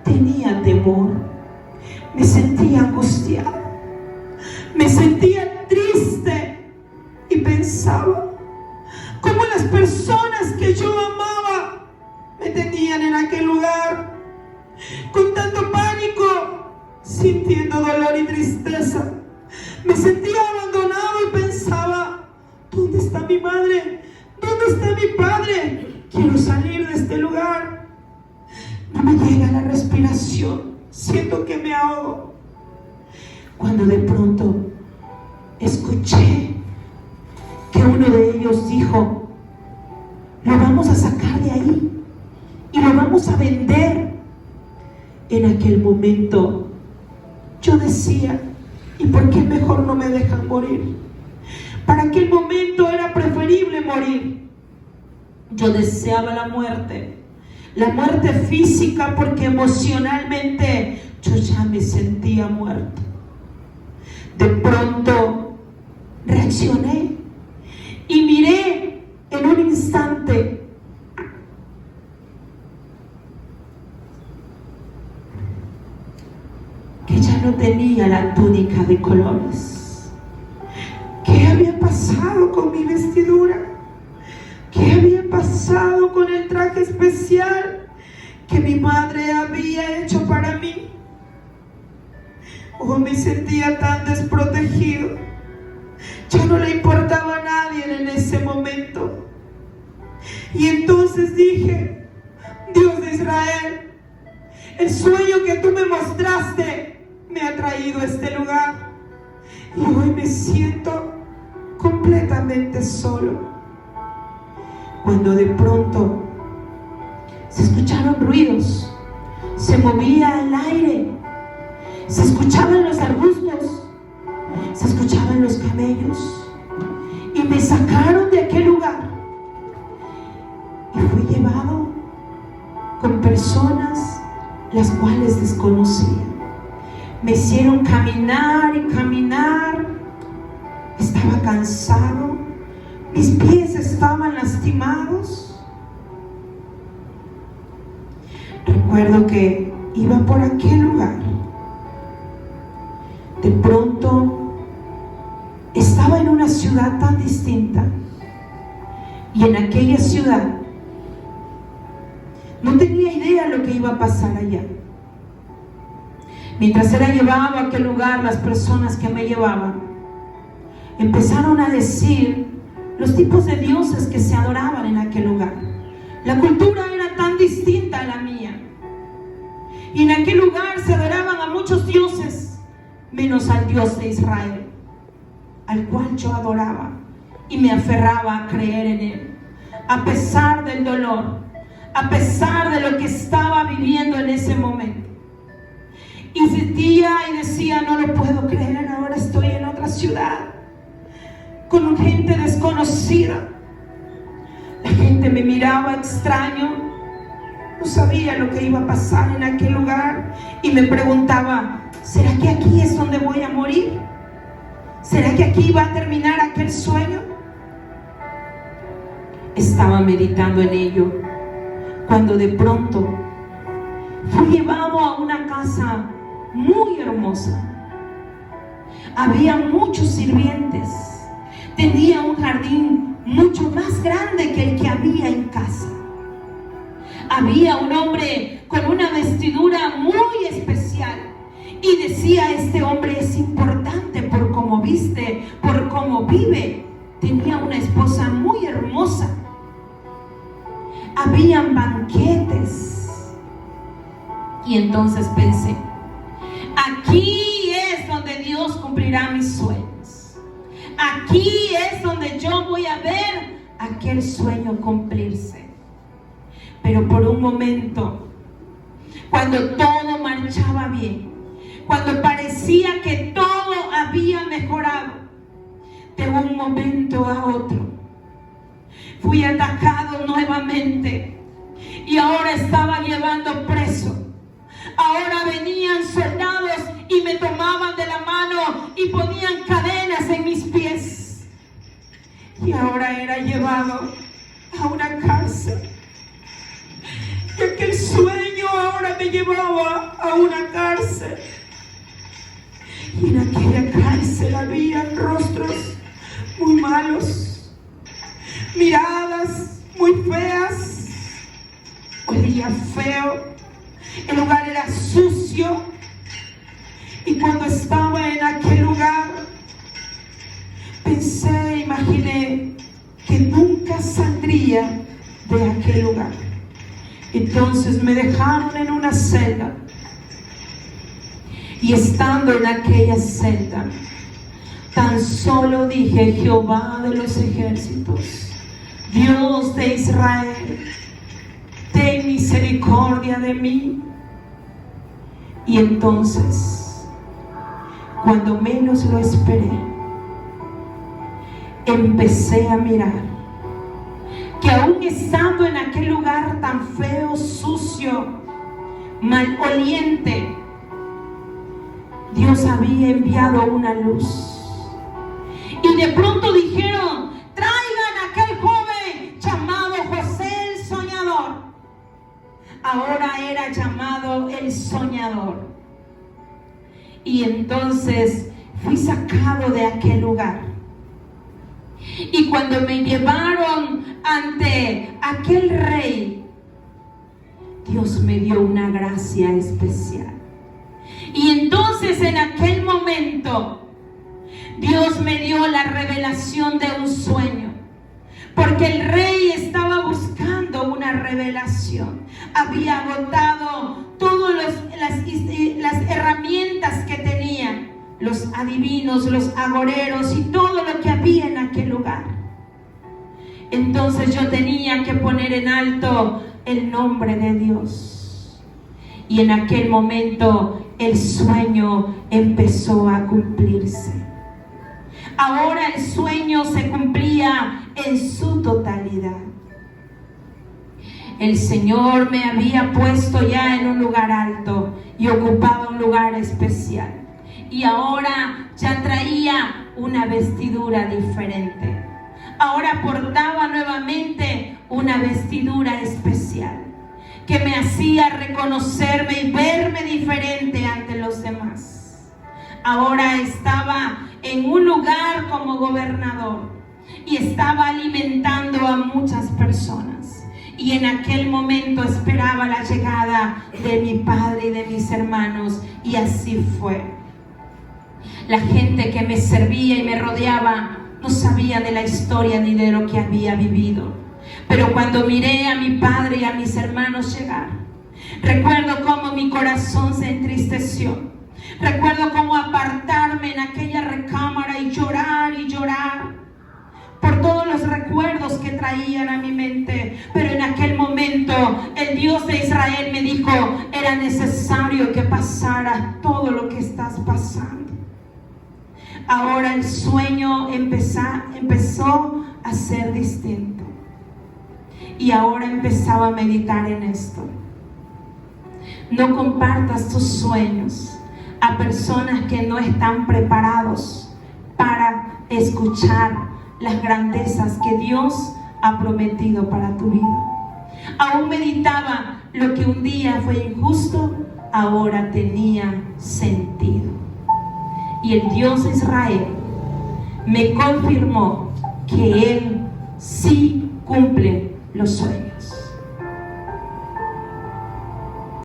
tenía temor, me sentía angustiada, me sentía triste y pensaba cómo las personas que yo amaba me tenían en aquel lugar con tanto pánico, sintiendo dolor y tristeza. Me sentía abandonado y pensaba, ¿dónde está mi madre? ¿Dónde está mi padre? Quiero salir de este lugar. No me llega la respiración, siento que me ahogo. Cuando de pronto escuché que uno de ellos dijo, lo vamos a sacar de ahí y lo vamos a vender. En aquel momento yo decía, ¿y por qué mejor no me dejan morir? Para aquel momento era preferible morir. Yo deseaba la muerte física, porque emocionalmente yo ya me sentía muerto. De pronto reaccioné y miré en un instante que ya no tenía la túnica de colores. ¿Qué había pasado con mi vestidura? ¿Qué había pasado con el traje especial que mi madre había hecho para mí? Oh, me sentía tan desprotegido. Ya no le importaba a nadie en ese momento. Y entonces dije, Dios de Israel, el sueño que tú me mostraste me ha traído a este lugar. Y hoy me siento completamente solo. Cuando de pronto se escucharon ruidos, se movía el aire, se escuchaban los arbustos, se escuchaban los camellos, y me sacaron de aquel lugar y fui llevado con personas las cuales desconocía. Me hicieron caminar y caminar. Estaba cansado, mis pies estaban lastimados. Recuerdo que iba por aquel lugar. De pronto estaba en una ciudad tan distinta, y en aquella ciudad no tenía idea de lo que iba a pasar allá. Mientras era llevado a aquel lugar, las personas que me llevaban empezaron a decir los tipos de dioses que se adoraban en aquel lugar. La cultura era tan distinta a la mía, y en aquel lugar se adoraban a muchos dioses, menos al Dios de Israel, al cual yo adoraba y me aferraba a creer en él, a pesar del dolor, a pesar de lo que estaba viviendo en ese momento. Y sentía y decía, no lo puedo creer, ahora estoy en otra ciudad con gente desconocida. La gente me miraba extraño, no sabía lo que iba a pasar en aquel lugar, y me preguntaba, ¿será que aquí es donde voy a morir? ¿Será que aquí va a terminar aquel sueño? Estaba meditando en ello cuando de pronto fui llevado a una casa muy hermosa. Había muchos sirvientes, tenía un jardín mucho más grande que el que había en casa. Había un hombre con una vestidura muy especial, y decía, este hombre es importante por cómo viste, por cómo vive. Tenía una esposa muy hermosa. Habían banquetes. Y entonces pensé, aquí es donde Dios cumplirá mis sueños. Aquí es donde yo voy a ver aquel sueño cumplirse. Pero por un momento, cuando todo marchaba bien, cuando parecía que todo había mejorado, de un momento a otro fui atacado nuevamente, y ahora estaba llevando preso. Ahora venían soldados y me tomaban de la mano y ponían cadenas en mis pies, y ahora era llevado a una cárcel. Y aquel sueño ahora me llevaba a una cárcel. Y en aquella cárcel había rostros muy malos, miradas muy feas, olía feo, el lugar era sucio. Y cuando estaba en aquel lugar, pensé, imaginé que nunca saldría de aquel lugar. Entonces me dejaron en una celda. Y estando en aquella celda, tan solo dije: Jehová de los ejércitos, Dios de Israel, ten misericordia de mí. Y entonces, cuando menos lo esperé, empecé a mirar que aún estando en aquel lugar tan feo, sucio, maloliente, Dios había enviado una luz. Y de pronto dijeron: traigan a aquel joven llamado José el soñador. Ahora era llamado el soñador. Y entonces fui sacado de aquel lugar. Y cuando me llevaron ante aquel rey, Dios me dio una gracia especial. Y entonces en aquel momento Dios me dio la revelación de un sueño, porque el rey estaba buscando una revelación. Había agotado todas las herramientas que tenía, los adivinos, los agoreros y todo lo que había en aquel lugar. Entonces yo tenía que poner en alto el nombre de Dios. Y en aquel momento el sueño empezó a cumplirse. Ahora el sueño se cumplía en su totalidad. El Señor me había puesto ya en un lugar alto y ocupaba un lugar especial. Y ahora ya traía una vestidura diferente. Ahora portaba nuevamente una vestidura especial que me hacía reconocerme y verme diferente ante los demás. Ahora estaba en un lugar como gobernador y estaba alimentando a muchas personas. Y en aquel momento esperaba la llegada de mi padre y de mis hermanos, y así fue. La gente que me servía y me rodeaba no sabía de la historia ni de lo que había vivido. Pero cuando miré a mi padre y a mis hermanos llegar, recuerdo cómo mi corazón se entristeció. Recuerdo cómo apartarme en aquella recámara y llorar por todos los recuerdos que traían a mi mente. Pero en aquel momento el Dios de Israel me dijo: era necesario que pasara todo lo que estás pasando. Ahora el sueño empezó a ser distinto. Y ahora empezaba a meditar en esto. No compartas tus sueños a personas que no están preparados para escuchar las grandezas que Dios ha prometido para tu vida. Aún meditaba: lo que un día fue injusto, ahora tenía sentido. Y el Dios de Israel me confirmó que Él sí cumple los sueños.